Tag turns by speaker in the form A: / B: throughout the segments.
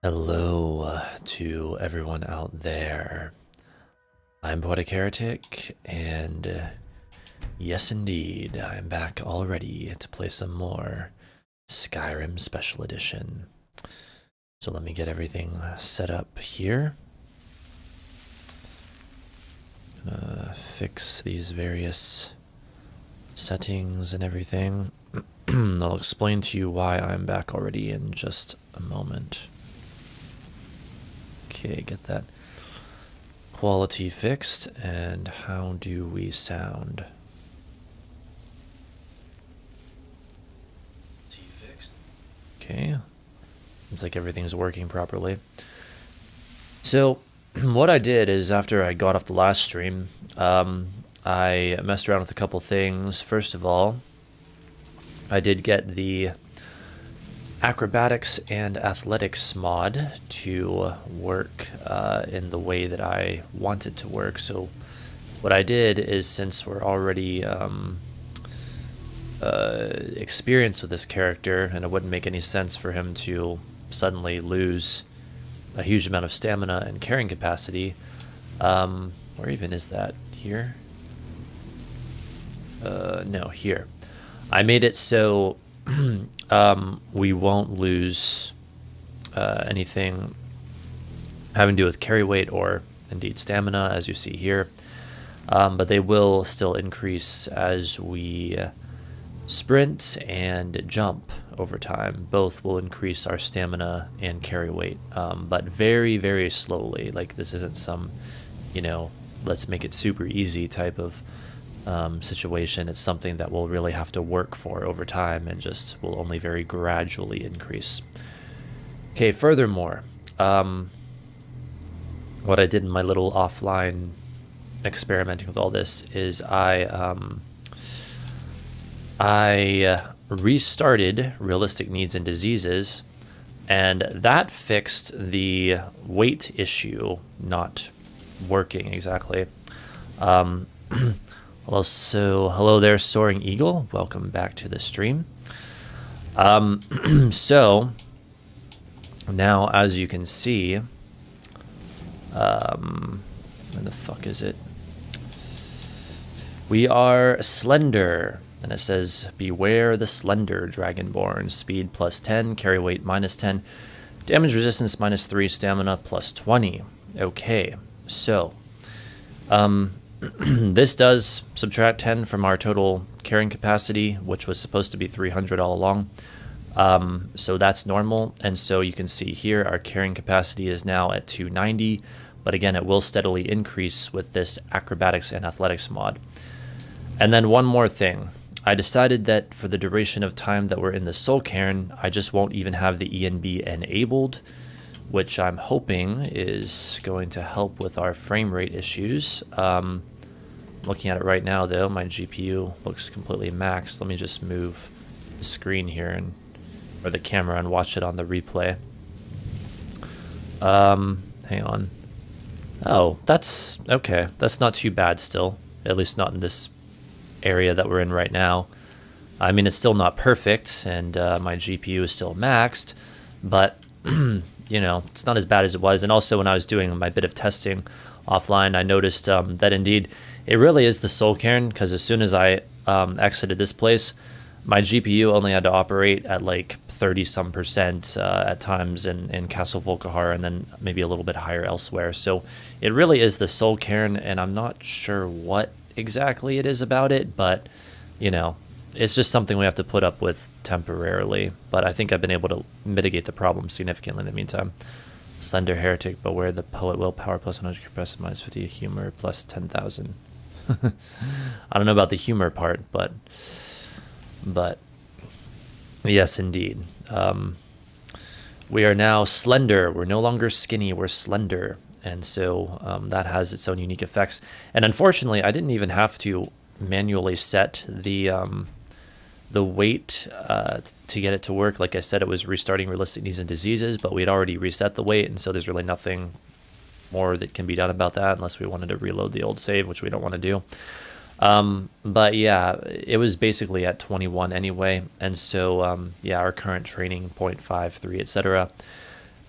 A: Hello to everyone out there. I'm Poetic Heretic, and yes indeed, I'm back already to play some more Skyrim Special Edition. So let me get everything set up here. Fix these various settings and everything. I'll explain to you why I'm back already in just a moment. Okay, get that quality fixed, and how do we sound? Okay, seems like everything's working properly. So, what I did is after I got off the last stream, I messed around with a couple things. First of all, I did get the acrobatics and athletics mod to work in the way that I want it to work. So what I did is, since we're already experienced with this character, and it wouldn't make any sense for him to suddenly lose a huge amount of stamina and carrying capacity. Where even is that? Here? No, here. I made it so we won't lose anything having to do with carry weight or indeed stamina, as you see here, but they will still increase as we sprint and jump over time. Both will increase our stamina and carry weight, but very, very slowly. Like, this isn't some, let's make it super easy type of situation. It's something that we'll really have to work for over time and just will only very gradually increase. Okay, furthermore, what I did in my little offline experimenting with all this is I restarted Realistic Needs and Diseases, and that fixed the weight issue not working exactly. Hello there, Soaring Eagle. Welcome back to the stream. So now, as you can see, where the fuck is it? We are slender, and it says, "Beware the slender dragonborn. Speed plus 10, carry weight minus 10, damage resistance minus 3, stamina plus 20." Okay, so this does subtract 10 from our total carrying capacity, which was supposed to be 300 all along. So that's normal. And so you can see here our carrying capacity is now at 290. But again, it will steadily increase with this acrobatics and athletics mod. And then one more thing. I decided that for the duration of time that we're in the Soul Cairn, I just won't even have the ENB enabled, which I'm hoping is going to help with our frame rate issues. Looking at it right now, though, my GPU looks completely maxed. Let me just move the screen here or the camera and watch it on the replay. Hang on. Oh, that's okay. That's not too bad still, at least not in this area that we're in right now. I mean, it's still not perfect, and my GPU is still maxed, but it's not as bad as it was. And also, when I was doing my bit of testing offline, I noticed that indeed it really is the Soul Cairn, because as soon as I exited this place, my GPU only had to operate at like 30-some% at times in Castle Volkihar, and then maybe a little bit higher elsewhere. So it really is the Soul Cairn, and I'm not sure what exactly it is about it, but it's just something we have to put up with temporarily. But I think I've been able to mitigate the problem significantly in the meantime. Slender Heretic, beware the poet willpower plus 100 compressed minus 50 humor plus 10,000. I don't know about the humor part, but yes, indeed. We are now slender. We're no longer skinny. We're slender. And so that has its own unique effects. And unfortunately, I didn't even have to manually set the weight to get it to work. Like I said, it was restarting Realistic Needs and Diseases, but we'd already reset the weight, and so there's really nothing more that can be done about that unless we wanted to reload the old save, which we don't want to do. But yeah, it was basically at 21 anyway, and so yeah, our current training 0.53, etc.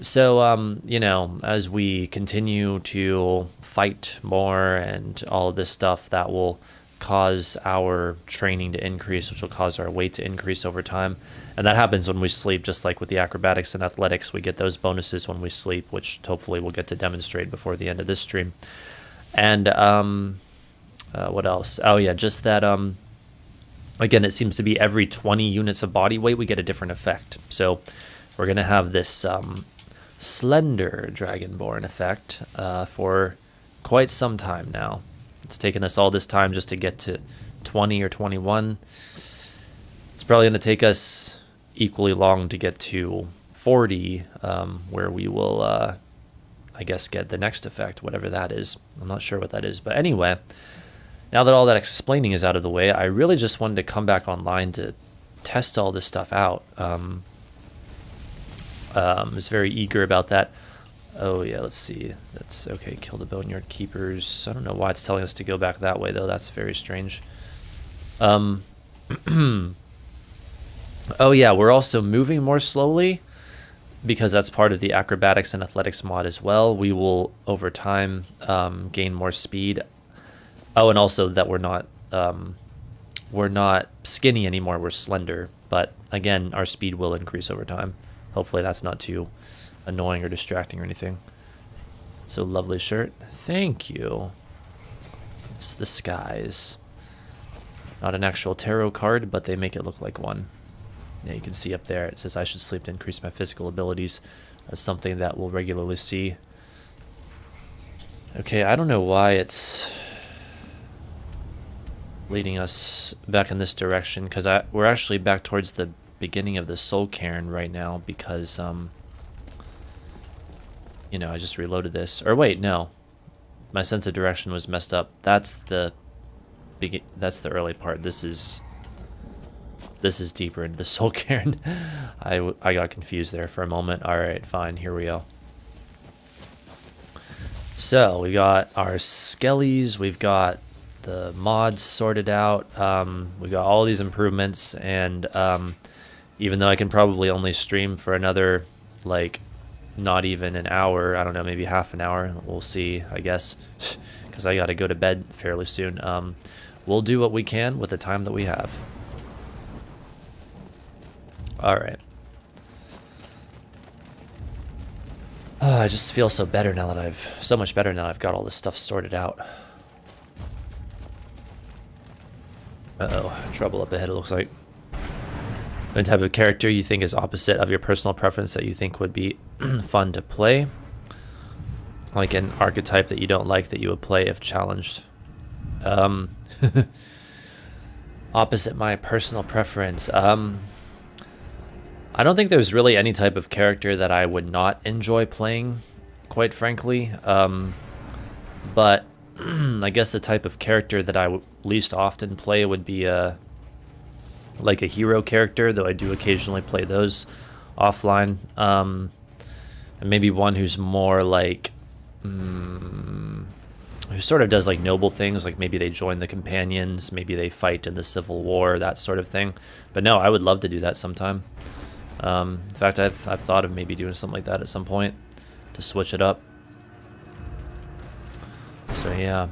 A: So, you know, as we continue to fight more and all of this stuff, that will cause our training to increase, which will cause our weight to increase over time. And that happens when we sleep, just like with the acrobatics and athletics. We get those bonuses when we sleep, which hopefully we'll get to demonstrate before the end of this stream. And what else? Oh, yeah, just that, again, it seems to be every 20 units of body weight, we get a different effect. So we're going to have this slender dragonborn effect for quite some time now. It's taken us all this time just to get to 20 or 21. It's probably going to take us equally long to get to 40, where we will, I guess, get the next effect, whatever that is. I'm not sure what that is. But anyway, now that all that explaining is out of the way, I really just wanted to come back online to test all this stuff out. I was very eager about that. Oh, yeah, let's see. That's okay. Kill the Boneyard Keepers. I don't know why it's telling us to go back that way, though. That's very strange. Oh, yeah, we're also moving more slowly because that's part of the acrobatics and athletics mod as well. We will, over time, gain more speed. Oh, and also that we're not skinny anymore. We're slender. But, again, our speed will increase over time. Hopefully that's not too annoying or distracting or anything. So lovely shirt. Thank you. It's the skies. Not an actual tarot card, but they make it look like one. Yeah, you can see up there. It says I should sleep to increase my physical abilities. That's something that we'll regularly see. Okay, I don't know why it's leading us back in this direction, because we're actually back towards the beginning of the soul cairn right now, because you know, I just reloaded this. Or wait, no, my sense of direction was messed up. That's the early part. This is deeper into the soul cairn. I got confused there for a moment. All right, fine, here we go. So we got our skellies, we've got the mods sorted out, we got all these improvements, and even though I can probably only stream for another, like, not even an hour, I don't know, maybe half an hour, we'll see, I guess, because I gotta go to bed fairly soon. We'll do what we can with the time that we have. Alright. I just feel so better now that so much better now I've got all this stuff sorted out. Uh-oh, trouble up ahead it looks like. Any type of character you think is opposite of your personal preference that you think would be fun to play? Like an archetype that you don't like that you would play if challenged. Opposite my personal preference. I don't think there's really any type of character that I would not enjoy playing, quite frankly. But I guess the type of character that I would least often play would be like a hero character, though I do occasionally play those offline. And maybe one who's more like, who sort of does like noble things, like maybe they join the companions, maybe they fight in the Civil War, that sort of thing. But no, I would love to do that sometime. In fact, I've thought of maybe doing something like that at some point to switch it up. So yeah.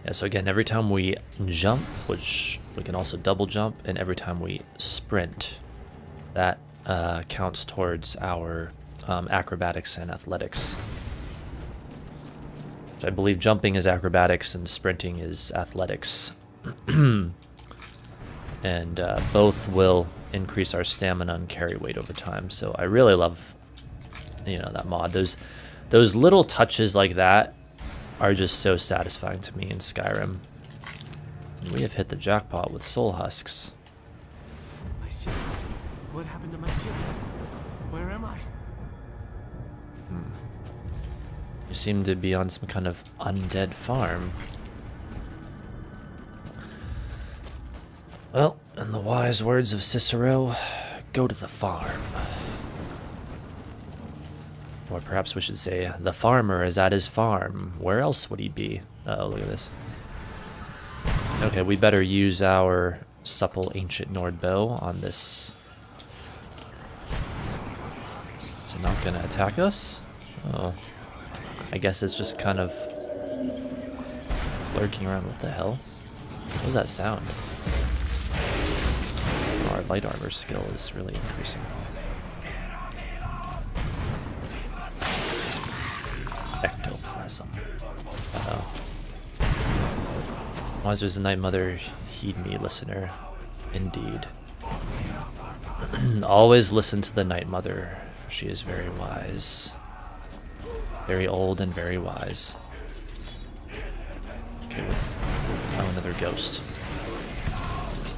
A: Yeah, so again, every time we jump, which we can also double jump, and every time we sprint, that counts towards our acrobatics and athletics. Which I believe jumping is acrobatics and sprinting is athletics. And both will increase our stamina and carry weight over time. So I really love, you know, that mod. Those little touches like that are just so satisfying to me in Skyrim. And we have hit the jackpot with soul husks.
B: My ship. What happened to my ship? Where am I?
A: You seem to be on some kind of undead farm. Well, in the wise words of Cicero, go to the farm. Or perhaps we should say, the farmer is at his farm. Where else would he be? Oh, look at this. Okay, we better use our supple ancient Nord bow on this. Is it not gonna attack us? Oh. I guess it's just kind of lurking around. What the hell? What was that sound? Oh, our light armor skill is really increasing. Ectoplasm. Uh-oh. Wise does the Night Mother heed me, listener? Indeed. Always listen to the Night Mother, for she is very wise. Very old and very wise. Okay, what's... Oh, another ghost.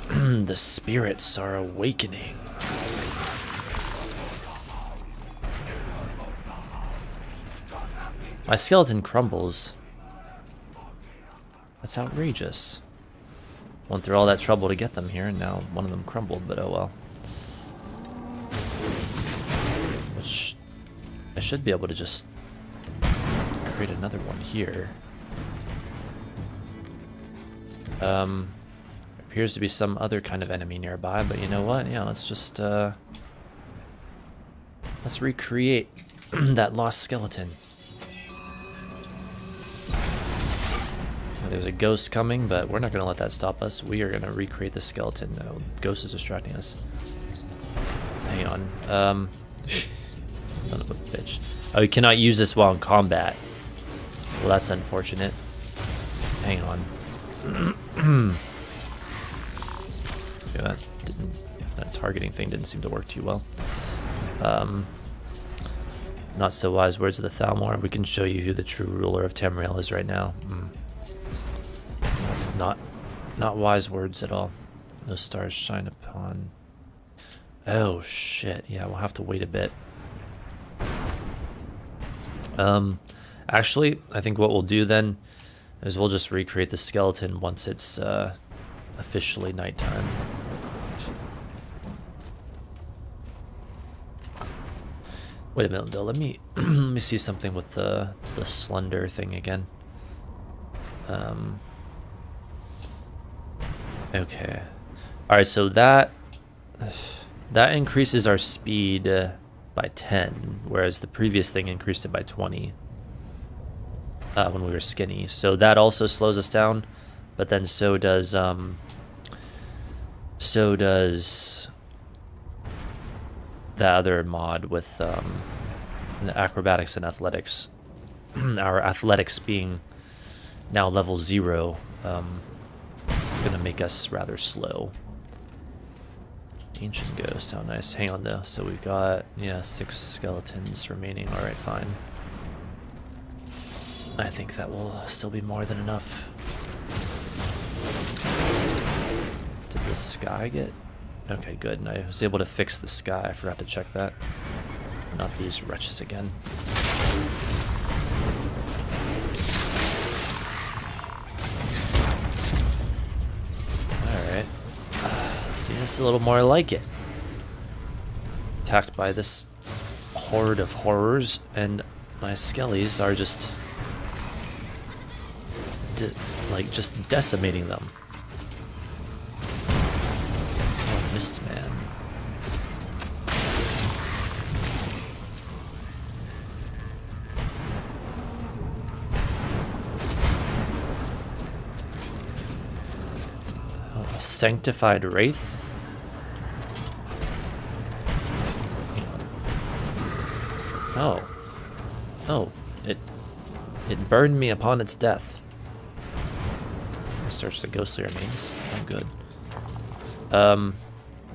A: The spirits are awakening. My skeleton crumbles. That's outrageous. Went through all that trouble to get them here, and now one of them crumbled, but oh well. Which... I should be able to just... create another one here. There appears to be some other kind of enemy nearby, but you know what? Yeah, let's just, let's recreate that lost skeleton. There's a ghost coming, but we're not going to let that stop us. We are going to recreate the skeleton. No, ghost is distracting us. Hang on. Son of a bitch. Oh, you cannot use this while in combat. Well, that's unfortunate. Hang on. Okay, that targeting thing didn't seem to work too well. Not so wise words of the Thalmor. We can show you who the true ruler of Tamriel is right now. That's not wise words at all. No stars shine upon. Oh shit! Yeah, we'll have to wait a bit. Actually, I think what we'll do then is we'll just recreate the skeleton once it's officially nighttime. Wait a minute though, let me let me see something with the slender thing again. Okay. Alright, so that increases our speed by 10, whereas the previous thing increased it by 20 when we were skinny. So that also slows us down, but then so does the other mod with the acrobatics and athletics. Our athletics being now level 0, it's gonna make us rather slow. Ancient Ghost, how nice. Hang on though, so we've got, yeah, 6 skeletons remaining. Alright, fine. I think that will still be more than enough. Did the sky get... Okay, good, and I was able to fix the sky. I forgot to check that. Not these wretches again. Alright. See, this is a little more like it. Attacked by this horde of horrors, and my skellies are just... just decimating them. Oh, Mist Man. Oh, a Sanctified Wraith? Oh. Oh, it burned me upon its death. Search the ghostly remains. Oh, good. Oh,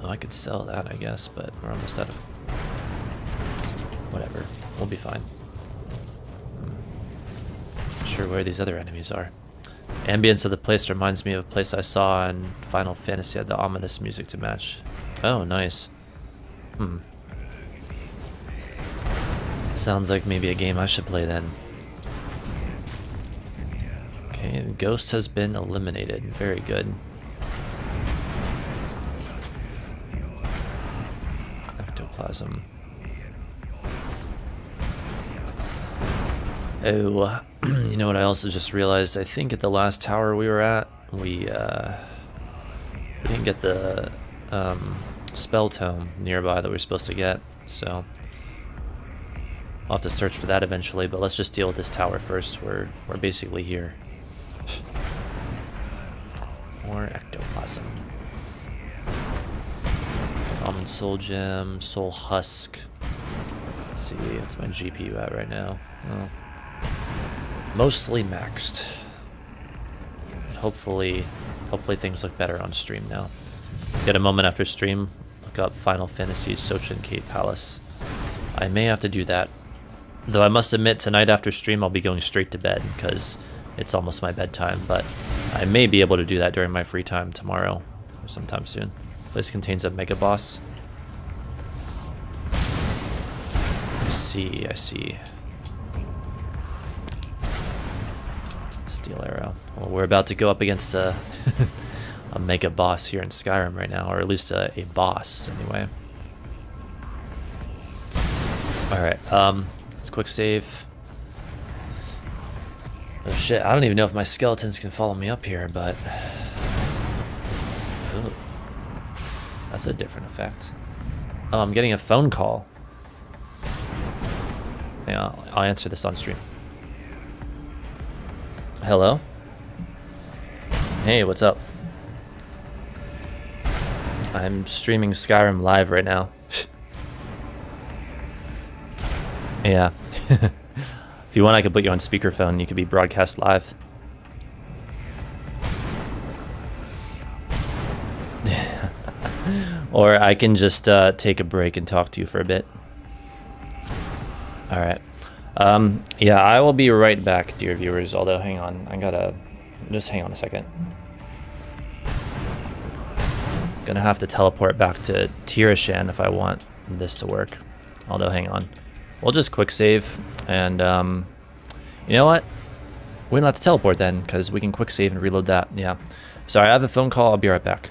A: I could sell that, I guess, but we're almost out of... Whatever. We'll be fine. Not sure where these other enemies are. Ambience of the place reminds me of a place I saw in Final Fantasy. Had the ominous music to match. Oh, nice. Sounds like maybe a game I should play then. Okay, the ghost has been eliminated. Very good. Ectoplasm. Oh, you know what I also just realized? I think at the last tower we were at, we We didn't get the spell tome nearby that we're supposed to get, so I'll have to search for that eventually, but let's just deal with this tower first. We're basically here. More ectoplasm. Common soul gem, soul husk. Let's see, what's my GPU at right now? Oh. Mostly maxed. Hopefully things look better on stream now. Get a moment after stream, look up Final Fantasy Sochin Kate Palace. I may have to do that. Though I must admit, tonight after stream I'll be going straight to bed because it's almost my bedtime, but I may be able to do that during my free time tomorrow or sometime soon. Place contains a mega boss. I see. Steel arrow. Well, we're about to go up against a a mega boss here in Skyrim right now, or at least a boss anyway. Alright, let's quick save. Oh shit, I don't even know if my skeletons can follow me up here, but... Ooh. That's a different effect. Oh, I'm getting a phone call. Yeah, I'll answer this on stream. Hello? Hey, what's up? I'm streaming Skyrim live right now. Yeah. If you want, I could put you on speakerphone. You could be broadcast live. Or I can just take a break and talk to you for a bit. All right. Yeah, I will be right back, dear viewers. Although, hang on. I gotta... Just hang on a second. Gonna have to teleport back to Tirishan if I want this to work. Although, hang on. We'll just quick save. And, you know what? We don't have to teleport then, because we can quick save and reload that. Yeah. Sorry, I have a phone call. I'll be right back.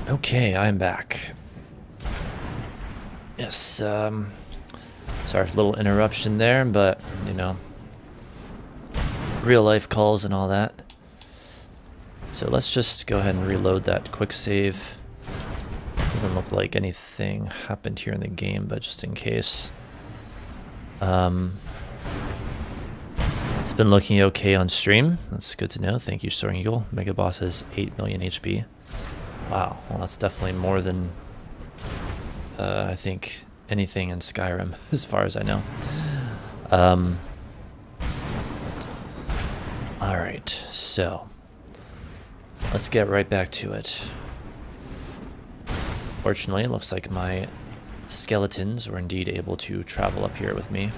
A: Okay, I'm back. Yes, sorry for a little interruption there, but, you know, real life calls and all that. So let's just go ahead and reload that quick save. Doesn't look like anything happened here in the game, but just in case. It's been looking okay on stream. That's good to know. Thank you, Soaring Eagle. Mega Boss has 8 million HP. Wow, well that's definitely more than I think anything in Skyrim, as far as I know. Alright, so let's get right back to it. Fortunately, it looks like my skeletons were indeed able to travel up here with me.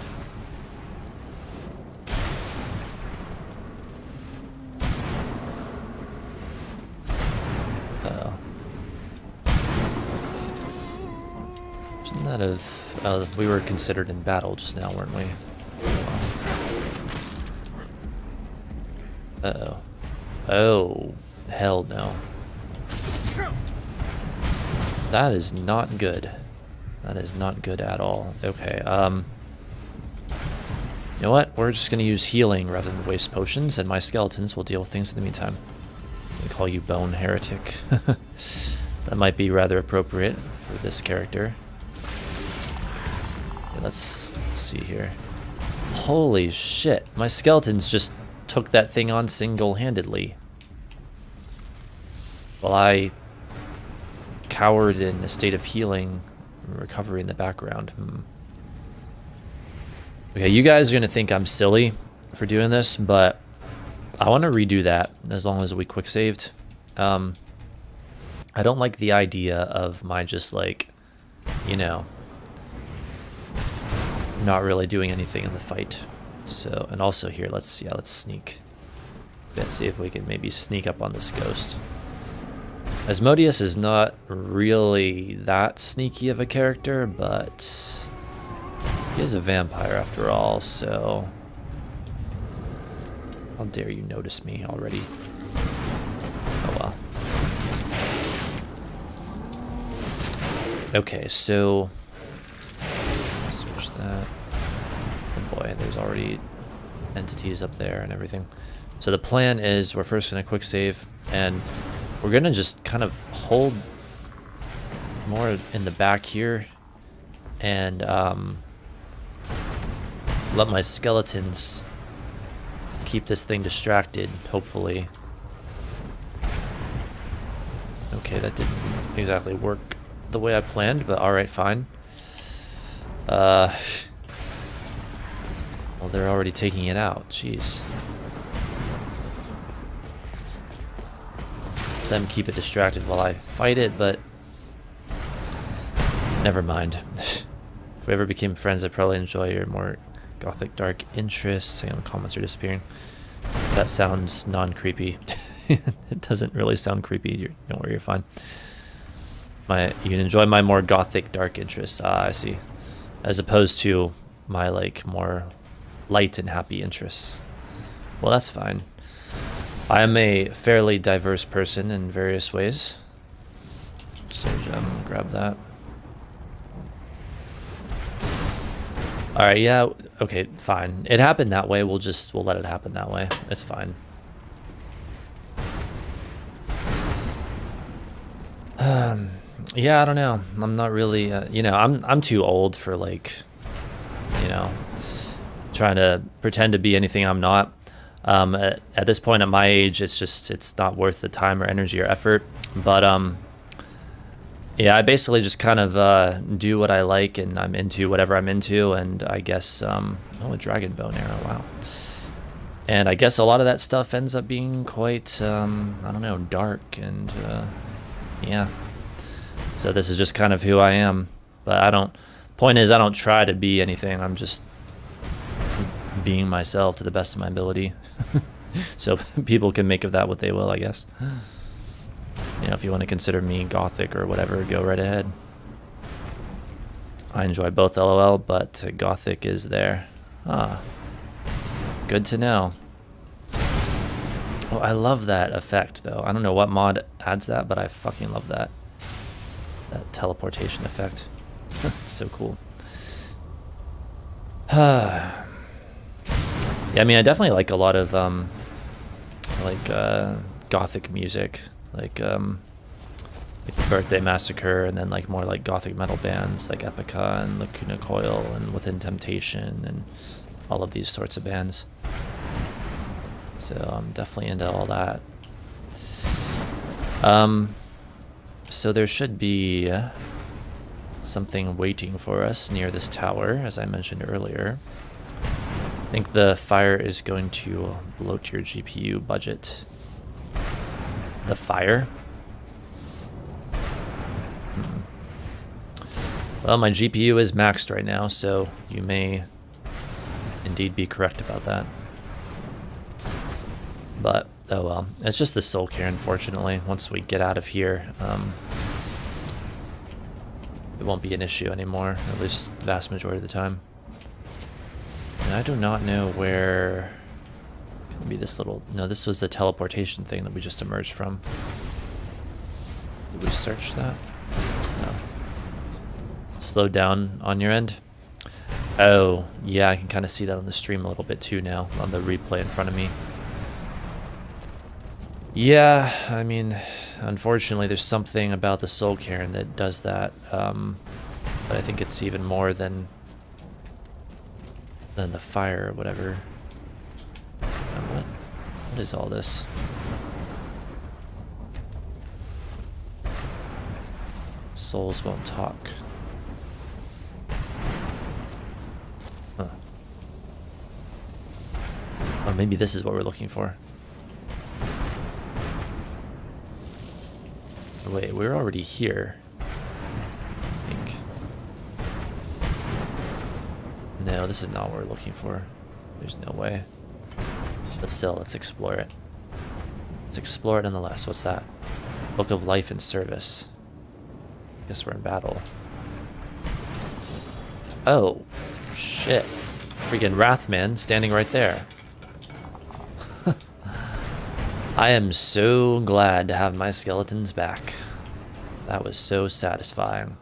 A: We were considered in battle just now, weren't we? Uh-oh. Oh, hell no. That is not good. That is not good at all. Okay, you know what? We're just gonna use healing rather than waste potions, and my skeletons will deal with things in the meantime. I call you Bone Heretic. That might be rather appropriate for this character. Let's see here. Holy shit, my skeletons just took that thing on single-handedly. While I cowered in a state of healing and recovery in the background. Okay, you guys are going to think I'm silly for doing this, but I want to redo that as long as we quick saved. I don't like the idea of my just like, you know, not really doing anything in the fight. So, and also here, let's sneak. Let's see if we can maybe sneak up on this ghost. Asmodeus is not really that sneaky of a character, but he is a vampire after all, so how dare you notice me already? Oh well. Okay, so switch that. Oh boy, there's already entities up there and everything. So the plan is we're first gonna quick save, and we're gonna just kind of hold more in the back here and let my skeletons keep this thing distracted, hopefully. Okay, that didn't exactly work the way I planned, but alright, fine. Well, they're already taking it out, jeez. Them keep it distracted while I fight it, but never mind. If we ever became friends, I'd probably enjoy your more gothic dark interests. Hang on, comments are disappearing. That sounds non-creepy. It doesn't really sound creepy. Don't worry, you're fine. You can enjoy my more gothic dark interests. Ah, I see. As opposed to my like more light and happy interests. Well, that's fine. I am a fairly diverse person in various ways. So grab that. Alright, yeah, okay, fine. It happened that way, we'll let it happen that way. It's fine. Yeah, I don't know. I'm not really, you know, I'm too old for like, you know, trying to pretend to be anything I'm not. At this point at my age, it's not worth the time or energy or effort. But yeah, I basically just kind of do what I like, and I'm into whatever I'm into, and I guess oh, a dragon bow and arrow, wow. And I guess a lot of that stuff ends up being quite I don't know, dark, and yeah. So this is just kind of who I am. But point is, I don't try to be anything. I'm just being myself to the best of my ability. So people can make of that what they will, I guess. You know, if you want to consider me gothic or whatever, go right ahead. I enjoy both, LOL, but gothic is there. Ah, good to know. Oh, I love that effect, though. I don't know what mod adds that, but I fucking love that. That teleportation effect. So cool. Yeah, I mean, I definitely like a lot of gothic music, like the Birthday Massacre, and then like more like gothic metal bands like Epica and Lacuna Coil and Within Temptation and all of these sorts of bands. So I'm definitely into all that. So there should be something waiting for us near this tower, as I mentioned earlier. I think the fire is going to bloat your GPU budget. The fire? Well, my GPU is maxed right now, so you may indeed be correct about that. But, oh well. It's just the soul care, unfortunately. Once we get out of here, it won't be an issue anymore, at least the vast majority of the time. And I do not know where... Could be this little... No, this was the teleportation thing that we just emerged from. Did we search that? No. Slow down on your end? Oh, yeah, I can kind of see that on the stream a little bit too now, on the replay in front of me. Yeah, I mean, unfortunately, there's something about the Soul Cairn that does that. But I think it's even more than the fire or whatever. What is all this? Souls won't talk. Huh. Oh, maybe this is what we're looking for. Wait, we're already here. I think. No, this is not what we're looking for. There's no way. But still, let's explore it. Let's explore it nonetheless. What's that? Book of Life and Service. Guess we're in battle. Oh, shit. Freaking Wrathman standing right there. I am so glad to have my skeletons back. That was so satisfying.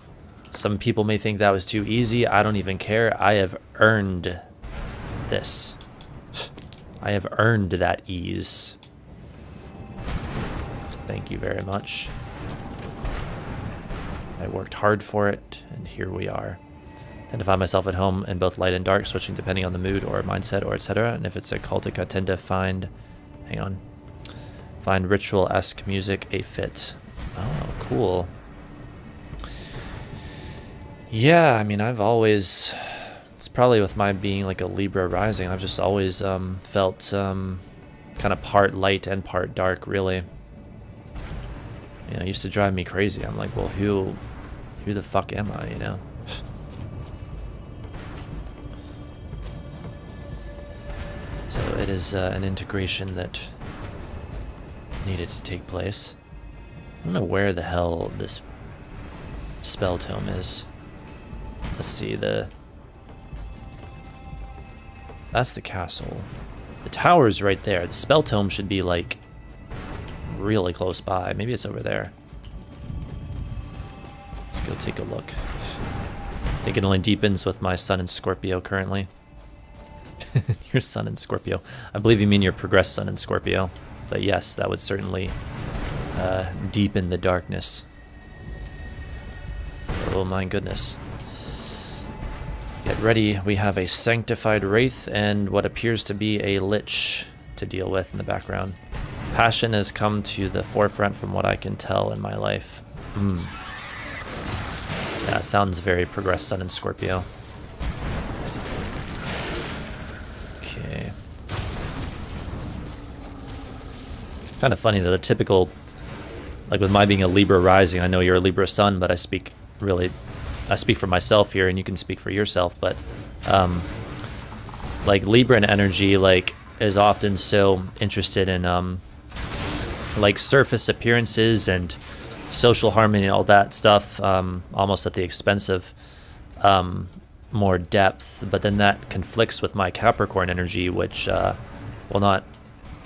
A: Some people may think that was too easy. I don't even care. I have earned this. I have earned that ease. Thank you very much. I worked hard for it, and here we are. I tend to find myself at home in both light and dark, switching depending on the mood or mindset or etc. And if it's a cultic, I tend to find... Hang on. Find ritual-esque music a fit. Oh, cool. Yeah, I mean, I've always... It's probably with my being like a Libra rising, I've just always felt kind of part light and part dark, really. You know, it used to drive me crazy. I'm like, well, who the fuck am I, you know? So it is an integration that needed to take place. I don't know where the hell this spell tome is. Let's see, that's the castle. The tower's right there. The spell tome should be like really close by. Maybe it's over there. Let's go take a look. I think it only deepens with my sun in Scorpio currently. Your sun in Scorpio. I believe you mean your progressed sun in Scorpio. But yes, that would certainly deepen the darkness. Oh my goodness. Get ready, we have a sanctified wraith and what appears to be a lich to deal with in the background. Passion has come to the forefront from what I can tell in my life. Yeah, sounds very progressed sun in Scorpio. Okay. Kind of funny that the typical, like with my being a Libra rising, I know you're a Libra sun, but I speak for myself here, and you can speak for yourself, but like Libran energy like is often so interested in like surface appearances and social harmony and all that stuff, almost at the expense of more depth, but then that conflicts with my Capricorn energy, which well, not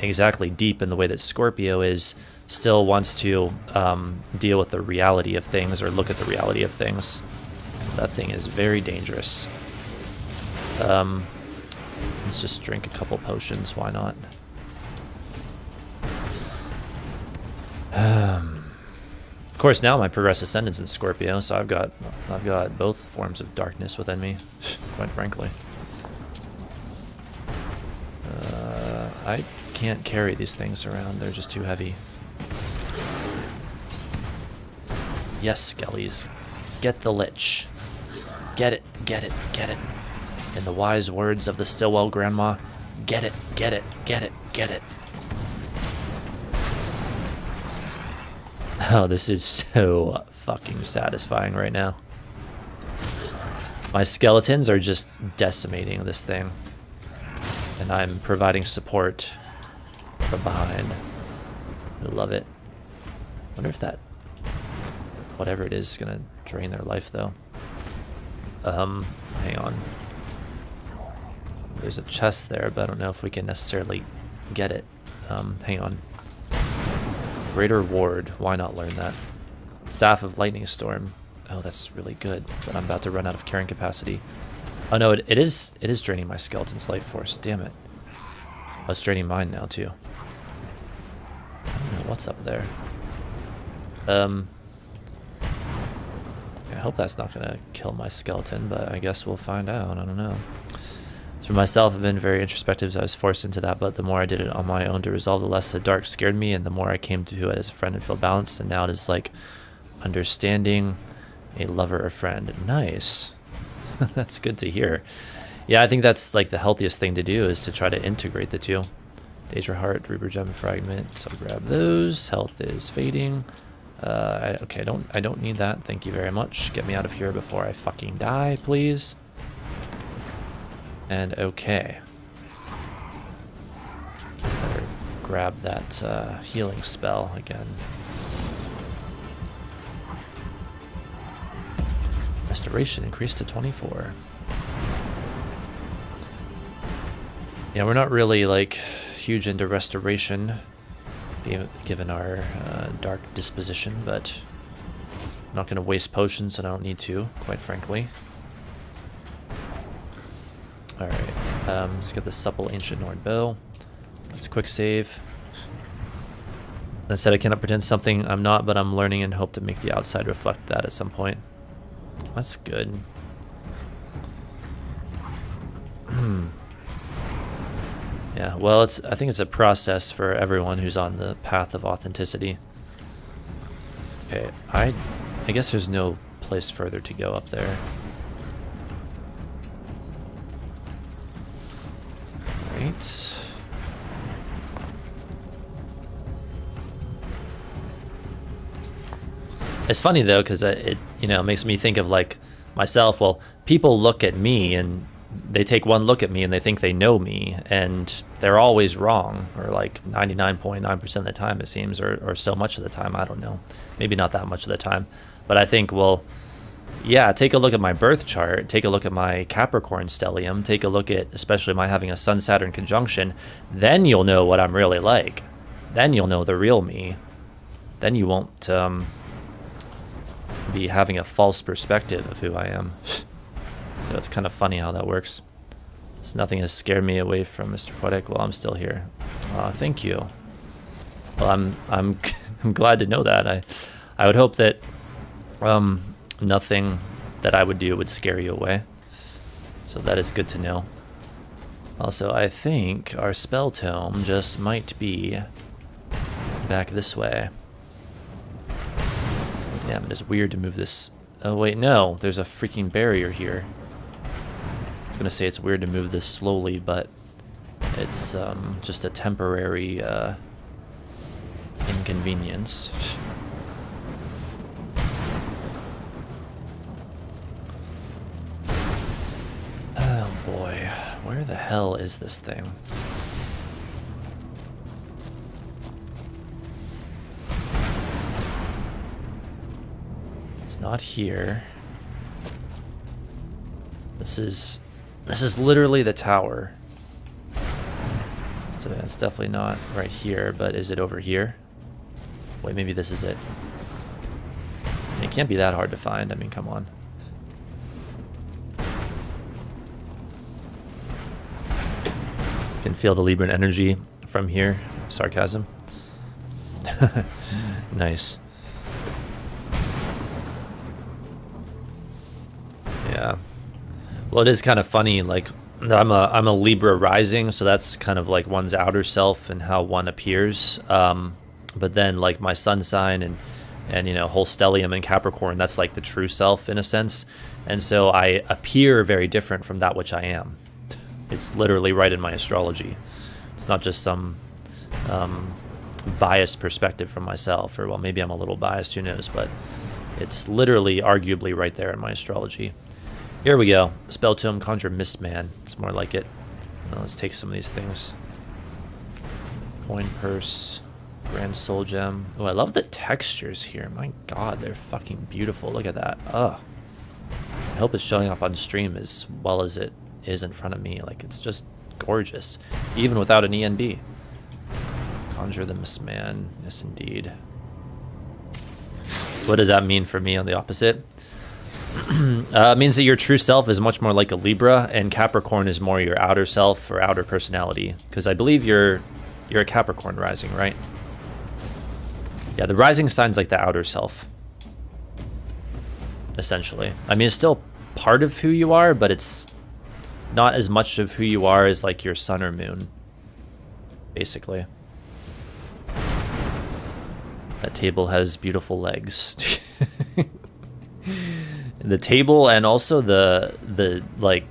A: exactly deep in the way that Scorpio is, still wants to deal with the reality of things or look at the reality of things. That thing is very dangerous. Let's just drink a couple potions. Why not? Of course, now my progress ascendant's in Scorpio, so I've got both forms of darkness within me, quite frankly. I can't carry these things around; they're just too heavy. Yes, Skellies, get the lich. Get it, get it, get it. In the wise words of the Stillwell Grandma, get it, get it, get it, get it. Oh, this is so fucking satisfying right now. My skeletons are just decimating this thing. And I'm providing support from behind. I love it. Wonder if that, whatever it is gonna drain their life though. Hang on. There's a chest there, but I don't know if we can necessarily get it. Hang on. Greater Ward, why not learn that? Staff of Lightning Storm. Oh, that's really good, but I'm about to run out of carrying capacity. Oh no, it is draining my skeleton's life force, damn it. Oh, it's draining mine now too. I don't know what's up there. I hope that's not gonna kill my skeleton, but I guess we'll find out, I don't know. As for myself, I've been very introspective, so I was forced into that, but the more I did it on my own to resolve, the less the dark scared me, and the more I came to it as a friend and feel balanced, and now it is like understanding a lover or friend. Nice. That's good to hear. Yeah, I think that's like the healthiest thing to do, is to try to integrate the two. Daedra Heart, Reaper Gem Fragment, so I'll grab those. Health is fading. Okay, I don't need that. Thank you very much. Get me out of here before I fucking die, please. And okay. Better grab that healing spell again. Restoration increased to 24. Yeah, we're not really like huge into restoration, given our dark disposition, but I'm not going to waste potions, and I don't need to, quite frankly. Alright, let's get the Supple Ancient Nord Bow. Let's quick save. I said I cannot pretend something I'm not, but I'm learning and hope to make the outside reflect that at some point. That's good. Yeah, well, I think it's a process for everyone who's on the path of authenticity. Okay, I guess there's no place further to go up there. Right. It's funny though, because it makes me think of like myself. Well, people look at me and they take one look at me and they think they know me, and they're always wrong, or like 99.9% of the time it seems, or so much of the time, I don't know, maybe not that much of the time, but I think, well, yeah, take a look at my birth chart, take a look at my Capricorn stellium, take a look at especially my having a Sun-Saturn conjunction, then you'll know what I'm really like. Then you'll know the real me. Then you won't be having a false perspective of who I am. So it's kind of funny how that works. So nothing has scared me away from Mr. Poetic while I'm still here. Thank you. Well, I'm I'm glad to know that. I would hope that nothing that I would do would scare you away. So that is good to know. Also, I think our spell tome just might be back this way. Damn, it is weird to move this. Oh wait, no, there's a freaking barrier here. I was gonna say it's weird to move this slowly, but it's just a temporary inconvenience. Oh boy, where the hell is this thing? It's not here. This is literally the tower. So it's definitely not right here, but is it over here? Wait, maybe this is it. It can't be that hard to find. I mean, come on. Can feel the Libran energy from here. Sarcasm. Nice. Yeah. Well, it is kind of funny. Like, I'm a Libra rising, so that's kind of like one's outer self and how one appears. But then, like, my sun sign and you know, whole stellium and Capricorn, that's like the true self in a sense. And so I appear very different from that which I am. It's literally right in my astrology. It's not just some biased perspective from myself, or well, maybe I'm a little biased, who knows, but it's literally arguably right there in my astrology. Here we go. Spell Tome, Conjure Mistman. It's more like it. Now let's take some of these things. Coin Purse, Grand Soul Gem. Oh, I love the textures here. My god, they're fucking beautiful. Look at that. Ugh. I hope it's showing up on stream as well as it is in front of me. Like, it's just gorgeous, even without an ENB. Conjure the Mistman. Yes, indeed. What does that mean for me on the opposite? It means that your true self is much more like a Libra, and Capricorn is more your outer self or outer personality. Because I believe you're a Capricorn rising, right? Yeah, the rising sign's like the outer self, essentially. I mean, it's still part of who you are, but it's not as much of who you are as like your sun or moon, basically. That table has beautiful legs. The table and also the like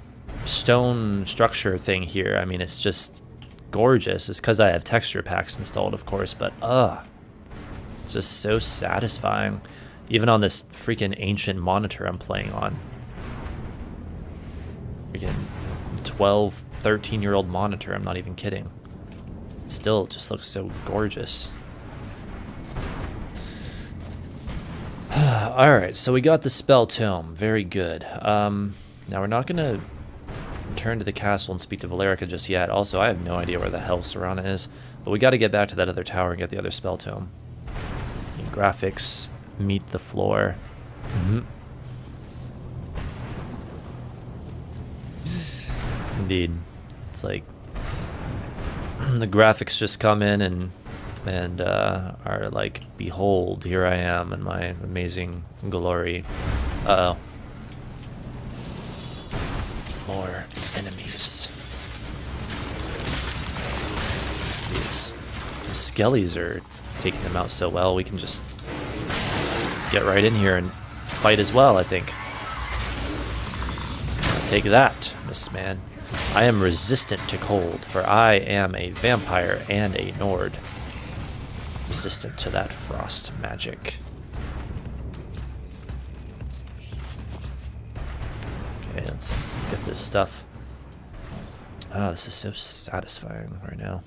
A: stone structure thing here. I mean, it's just gorgeous. It's because I have texture packs installed, of course, but it's just so satisfying. Even on this freaking ancient monitor I'm playing on. Freaking 12, 13-year-old monitor, I'm not even kidding. Still, it just looks so gorgeous. Alright, so we got the Spell Tome. Very good. Now we're not going to return to the castle and speak to Valerica just yet. Also, I have no idea where the hell Serana is. But we got to get back to that other tower and get the other Spell Tome. Graphics meet the floor. Indeed. It's like the graphics just come in and are like, behold, here I am in my amazing glory. Uh-oh. More enemies. The skellies are taking them out so well. We can just get right in here and fight as well, I think. Take that, Mistman. I am resistant to cold, for I am a vampire and a Nord. Resistant to that frost magic. Okay, let's get this stuff. Oh, this is so satisfying right now.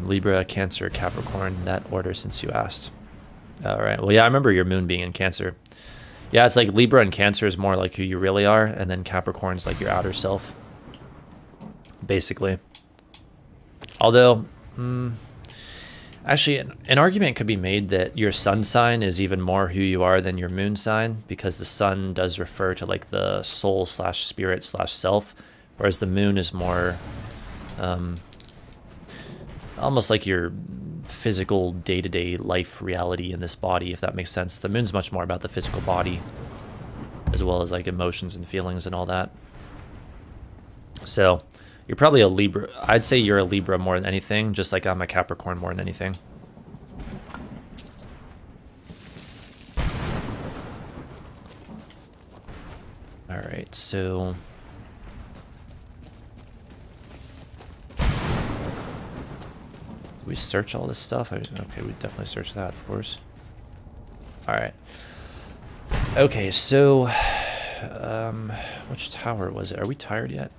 A: Libra, Cancer, Capricorn, that order since you asked. Alright, well yeah, I remember your moon being in Cancer. Yeah, it's like Libra and Cancer is more like who you really are, and then Capricorn's like your outer self. Basically. Although, actually, an argument could be made that your sun sign is even more who you are than your moon sign, because the sun does refer to like the soul slash spirit slash self, whereas the moon is more almost like your physical day-to-day life reality in this body, if that makes sense. The moon's much more about the physical body, as well as like emotions and feelings and all that. So you're probably a Libra. I'd say you're a Libra more than anything, just like I'm a Capricorn more than anything. Alright, so we search all this stuff? Okay, we definitely search that, of course. Alright. Okay, so which tower was it? Are we tired yet?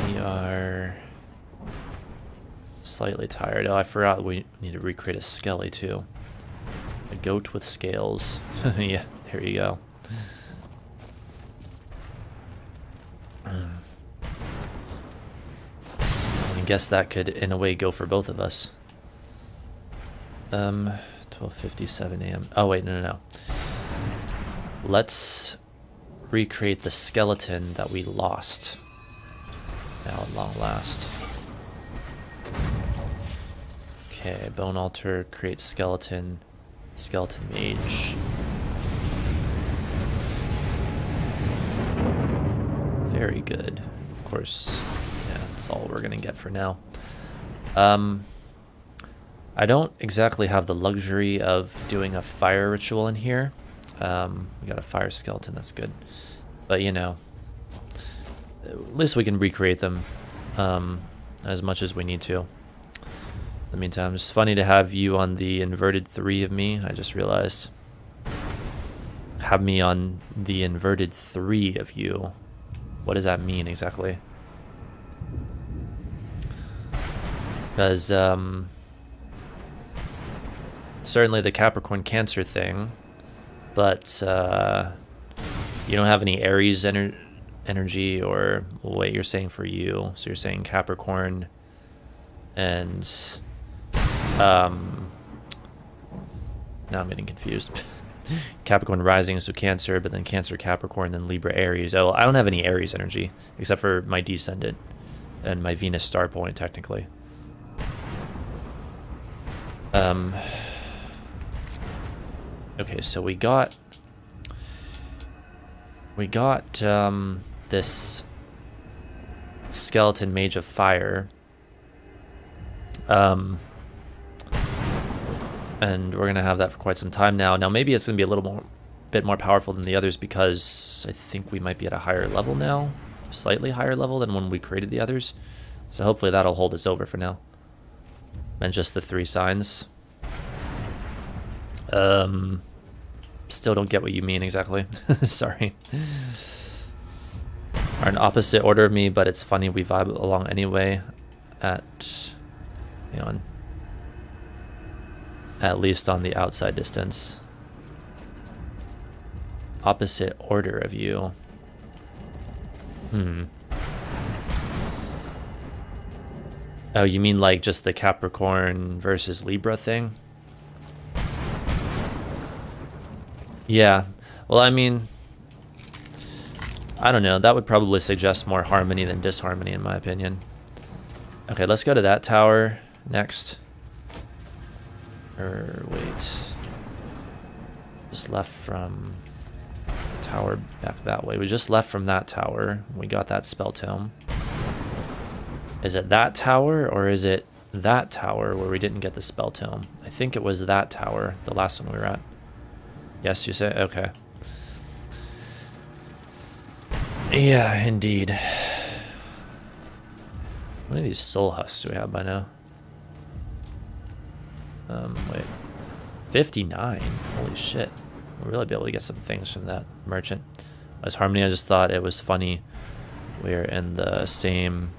A: We are slightly tired. Oh, I forgot we need to recreate a skelly too. A goat with scales. Yeah, there you go. guess that could, in a way, go for both of us. 12:57 a.m. Oh, wait, no. Let's recreate the skeleton that we lost. Now at long last. Okay, Bone Altar, create skeleton. Skeleton Mage. Very good. Of course, yeah, that's all we're gonna get for now. I don't exactly have the luxury of doing a fire ritual in here. We got a fire skeleton, that's good. But you know, at least we can recreate them as much as we need to. In the meantime, it's funny to have you on the inverted 3 of me, I just realized. Have me on the inverted 3 of you. What does that mean exactly? Because certainly the Capricorn Cancer thing, but you don't have any Aries energy, or wait, you're saying for you, so you're saying Capricorn and now I'm getting confused. Capricorn rising, so Cancer, but then Cancer, Capricorn, then Libra, Aries. Oh, I don't have any Aries energy, except for my Descendant and my Venus star point, technically. Okay, so we got this skeleton Mage of Fire. And we're gonna have that for quite some time now. Now maybe it's gonna be a bit more powerful than the others, because I think we might be at a higher level now, slightly higher level than when we created the others. So hopefully that'll hold us over for now. And just the 3 signs. Still don't get what you mean exactly. Sorry. Are an opposite order of me, but it's funny we vibe along anyway. At least on the outside distance. Opposite order of you. Oh, you mean like just the Capricorn versus Libra thing? Yeah. Well, I mean, I don't know. That would probably suggest more harmony than disharmony, in my opinion. Okay, let's go to that tower next. Or wait. Just left from the tower back that way. We just left from that tower. We got that spell tome. Is it that tower, or is it that tower where we didn't get the spell tome? I think it was that tower, the last one we were at. Yes, you say? Okay. Yeah, indeed. How many of these soul husks do we have by now? Wait. 59? Holy shit. We'll really be able to get some things from that merchant. As Harmony, I just thought it was funny. We're in the same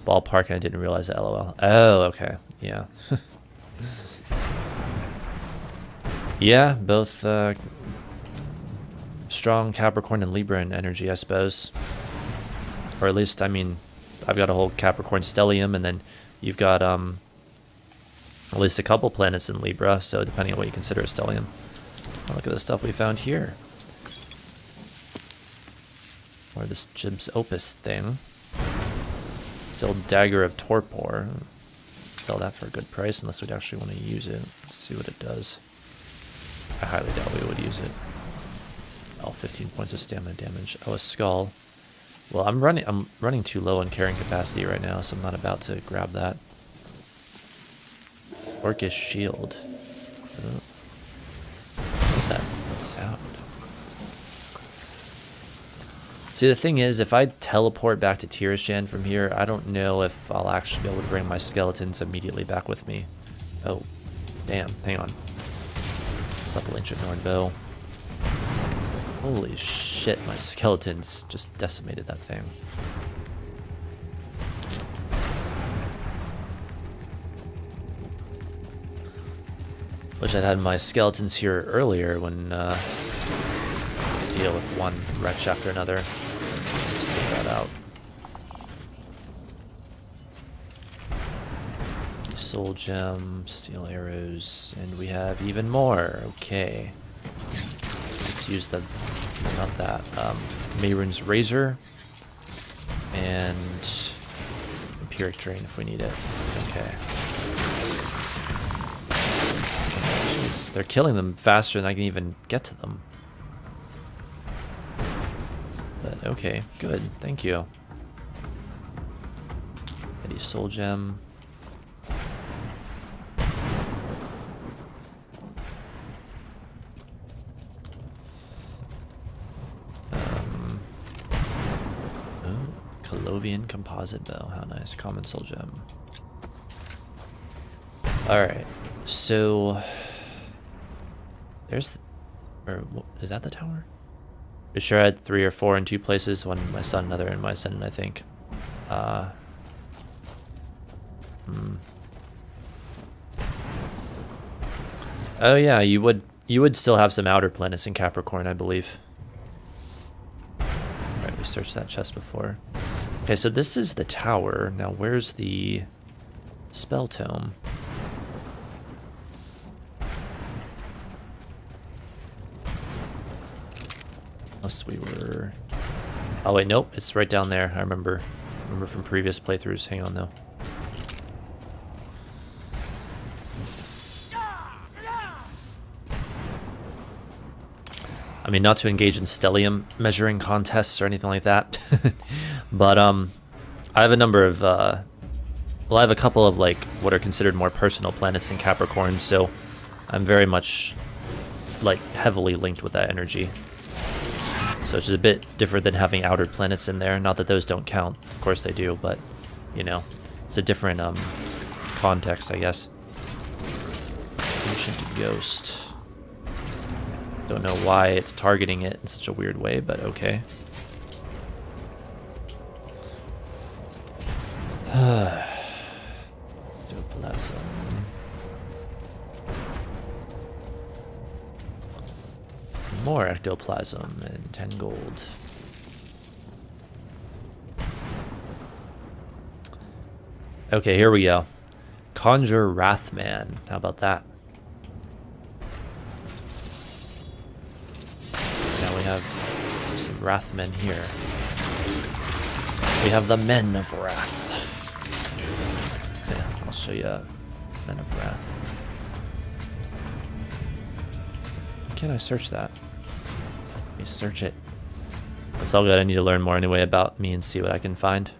A: ballpark and I didn't realize that, lol. Oh, okay. Yeah. Yeah, both strong Capricorn and Libra in energy, I suppose. Or at least, I mean, I've got a whole Capricorn stellium, and then you've got at least a couple planets in Libra, so depending on what you consider a stellium. Oh, look at the stuff we found here. Or this Jib's Opus thing. Still Dagger of Torpor. Sell that for a good price, unless we'd actually want to use it. Let's see what it does. I highly doubt we would use it. Oh, 15 points of stamina damage. Oh, a skull. Well, I'm running too low on carrying capacity right now, so I'm not about to grab that. Orcish shield. What's that sound? See, the thing is, if I teleport back to Tirishan from here, I don't know if I'll actually be able to bring my skeletons immediately back with me. Oh, damn. Hang on. Supple Ancient Norn Bow. Holy shit, my skeletons just decimated that thing. Wish I'd had my skeletons here earlier when deal with one wretch after another. Just take that out. soul gem, steel arrows, and we have even more. Okay. Let's use the, not that, Mehrunes Razor, and Empiric Drain if we need it. Okay. Jeez, they're killing them faster than I can even get to them. But okay, good, thank you. Eddie Soul Gem. Colovian Composite Bow, how nice. Common Soul Gem. Alright, so there's, is that the tower? I'm sure I had 3 or 4 in 2 places, one in my sun, another in my sun, I think. Oh yeah, you would still have some outer planets in Capricorn, I believe. Alright, we searched that chest before. Okay, so this is the tower. Now where's the spell tome? Unless we were... Oh wait, nope, it's right down there. I remember from previous playthroughs. Hang on though. I mean, not to engage in stellium measuring contests or anything like that, but I have a number of, well, I have a couple of like what are considered more personal planets in Capricorn, so I'm very much like heavily linked with that energy. So it's just a bit different than having outer planets in there. Not that those don't count, of course they do, but you know, it's a different context, I guess. Ancient Ghost. Don't know why it's targeting it in such a weird way, but okay. Ectoplasm. More ectoplasm and 10 gold. Okay, here we go. Conjure Wrathman. How about that? Now we have some Wrathmen here. We have the Men of Wrath. Yeah, I'll show you Men of Wrath. How can I search that? Let me search it. That's all good. I need to learn more anyway about me and see what I can find.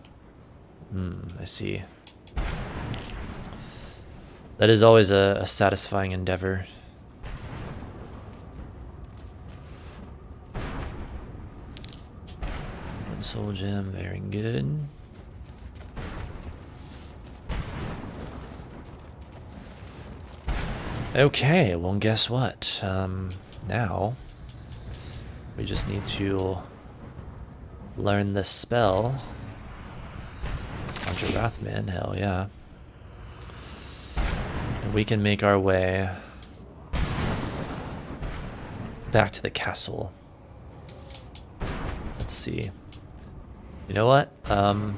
A: I see. That is always a satisfying endeavor. One soul gem, very good. Okay, well, guess what? Now we just need to learn the spell. Conjure Wrathman, hell yeah. And we can make our way back to the castle. Let's see. You know what? Oh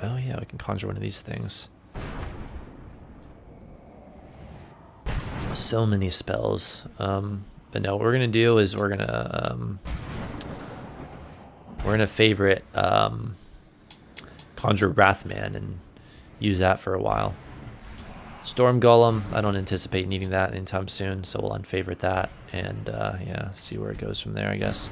A: yeah, we can conjure one of these things. So many spells. But no, what we're gonna do is we're gonna favorite Conjure Wrathman and use that for a while. Storm Golem, I don't anticipate needing that anytime soon, so we'll unfavorite that and yeah, see where it goes from there, I guess.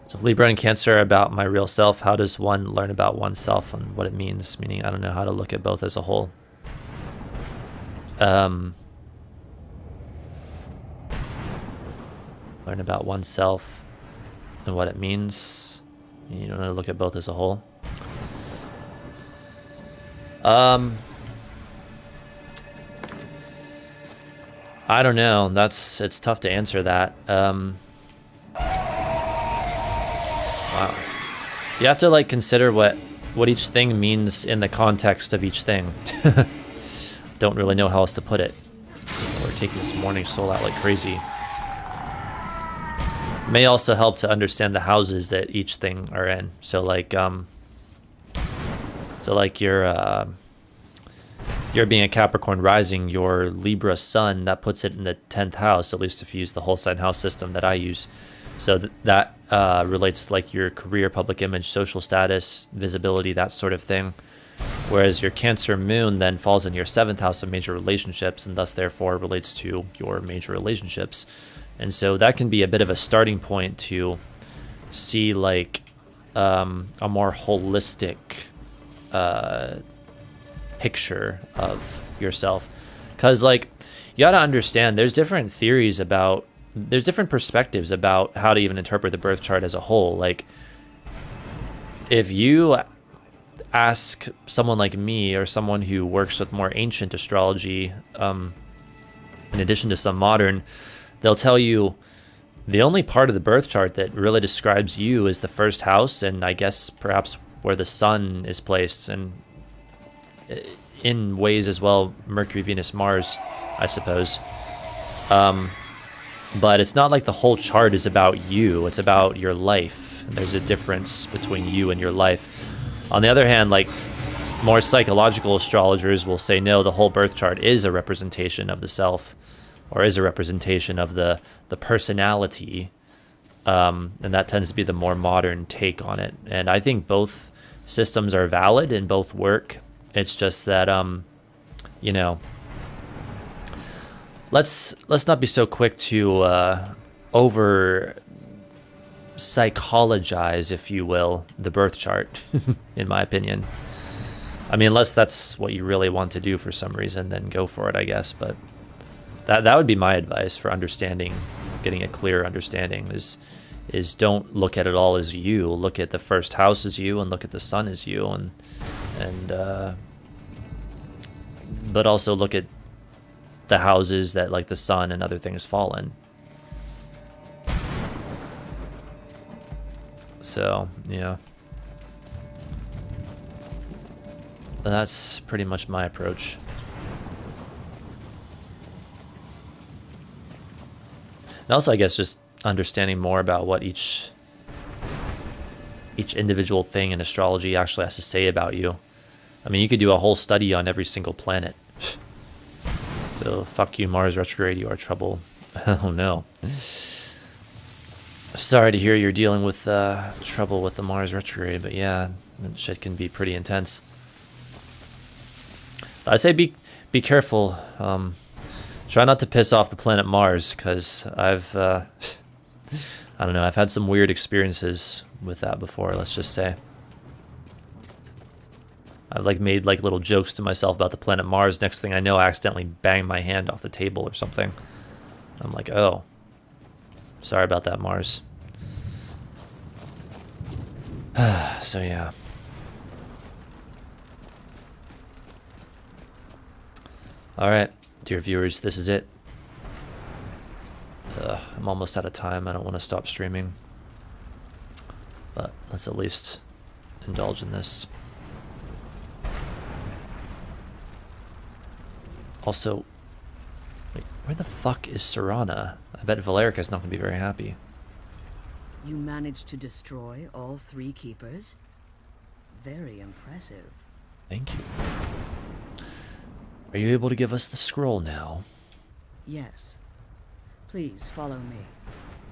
A: So if Libra and Cancer are about my real self, how does one learn about oneself and what it means? Meaning, I don't know how to look at both as a whole. Learn about oneself and what it means. You don't know how to look at both as a whole. I don't know. It's tough to answer that. Wow. You have to like consider what each thing means in the context of each thing. Don't really know how else to put it. We're taking this morning soul out like crazy. May also help to understand the houses that each thing are in. So like you're being a Capricorn rising, your Libra sun, that puts it in the 10th house, at least if you use the whole sign house system that I use. So that relates to like your career, public image, social status, visibility, that sort of thing. Whereas your Cancer moon then falls in your 7th house of major relationships, and thus therefore relates to your major relationships. And so that can be a bit of a starting point to see like a more holistic picture of yourself. Because like you got to understand there's different theories about, there's different perspectives about how to even interpret the birth chart as a whole. Like if you ask someone like me or someone who works with more ancient astrology, in addition to some modern, they'll tell you the only part of the birth chart that really describes you is the 1st house, and I guess perhaps where the sun is placed, and in ways as well Mercury, Venus, Mars, I suppose. But it's not like the whole chart is about you, it's about your life. There's a difference between you and your life. On the other hand, like more psychological astrologers will say, no, the whole birth chart is a representation of the self, or is a representation of the personality. And that tends to be the more modern take on it. And I think both systems are valid and both work. It's just that, you know, let's not be so quick to over psychologize, if you will, the birth chart, in my opinion. I mean, unless that's what you really want to do for some reason, then go for it, I guess. But that would be my advice for understanding, getting a clear understanding, is don't look at it all as you. Look at the 1st house as you, and look at the sun as you, and but also look at the houses that like the sun and other things fall in. So yeah, that's pretty much my approach. And also, I guess, just understanding more about what each individual thing in astrology actually has to say about you. I mean, you could do a whole study on every single planet. So, fuck you, Mars retrograde, you are trouble. Oh no. Sorry to hear you're dealing with trouble with the Mars retrograde, but yeah, that shit can be pretty intense. I'd say be careful. Try not to piss off the planet Mars, because I've, I don't know, I've had some weird experiences with that before, let's just say. I've like made like little jokes to myself about the planet Mars. Next thing I know, I accidentally bang my hand off the table or something. I'm like, oh, sorry about that, Mars. So yeah. All right, dear viewers, this is it. I'm almost out of time. I don't want to stop streaming, but let's at least indulge in this. Also, wait, where the fuck is Serana? I bet Valerica's not going to be very happy.
C: You managed to destroy all 3 keepers? Very impressive.
A: Thank you. Are you able to give us the scroll now?
C: Yes. Please follow me.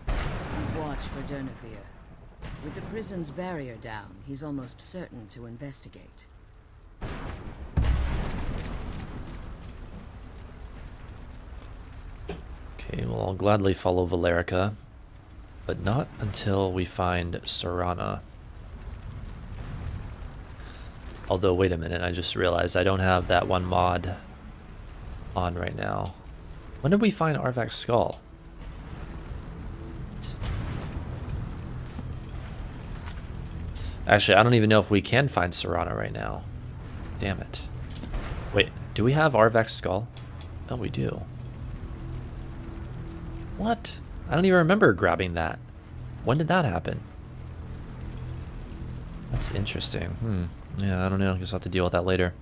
C: You watch for Durnafir. With the prison's barrier down, he's almost certain to investigate.
A: Okay, well, I'll gladly follow Valerica, but not until we find Serana. Although, wait a minute, I just realized I don't have that one mod on right now. When did we find Arvak's skull? Actually, I don't even know if we can find Serana right now. Damn it. Wait, do we have Arvak's skull? Oh, we do. What? I don't even remember grabbing that. When did that happen? That's interesting. Yeah, I don't know. I guess I'll have to deal with that later.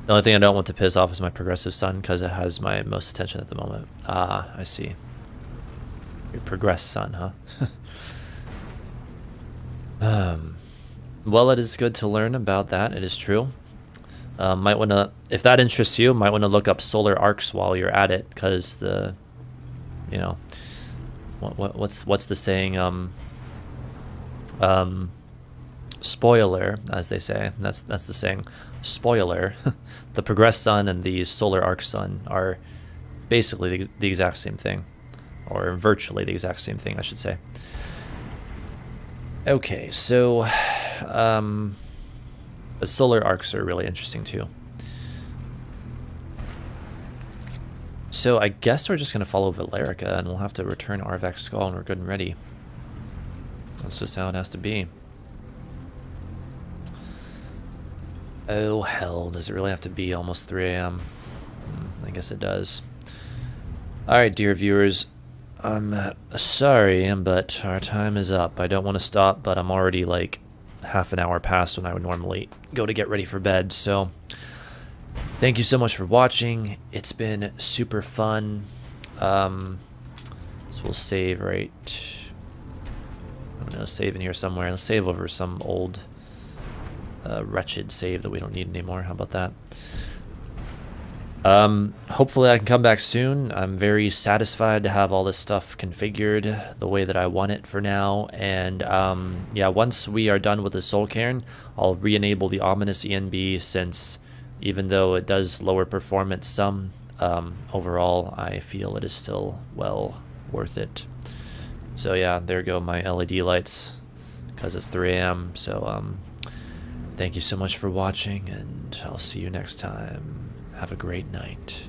A: The only thing I don't want to piss off is my progressive sun, because it has my most attention at the moment. Ah, I see. Your progressed sun, huh? Well, it is good to learn about that. It is true. Might want to, if that interests you, might want to look up solar arcs while you're at it, because the, you know, what's the saying? Spoiler, as they say. That's the saying. Spoiler. The progressed sun and the solar arc sun are basically the exact same thing, or virtually the exact same thing, I should say. Okay, so the solar arcs are really interesting too. So I guess we're just gonna follow Valerica, and we'll have to return Arvak's skull when we're good and ready. That's just how it has to be. Oh hell, does it really have to be almost 3 a.m.? I guess it does. Alright, dear viewers, I'm sorry, but our time is up. I don't want to stop, but I'm already like half an hour past when I would normally go to get ready for bed, so thank you so much for watching. It's been super fun. So we'll save right, I don't know, save in here somewhere. Let's save over some old wretched save that we don't need anymore. How about that? Hopefully I can come back soon. I'm very satisfied to have all this stuff configured the way that I want it for now. And yeah, once we are done with the Soul Cairn, I'll re-enable the Ominous ENB, since even though it does lower performance some, overall I feel it is still well worth it. So yeah, there go my LED lights, because it's 3 a.m. So thank you so much for watching, and I'll see you next time. Have a great night.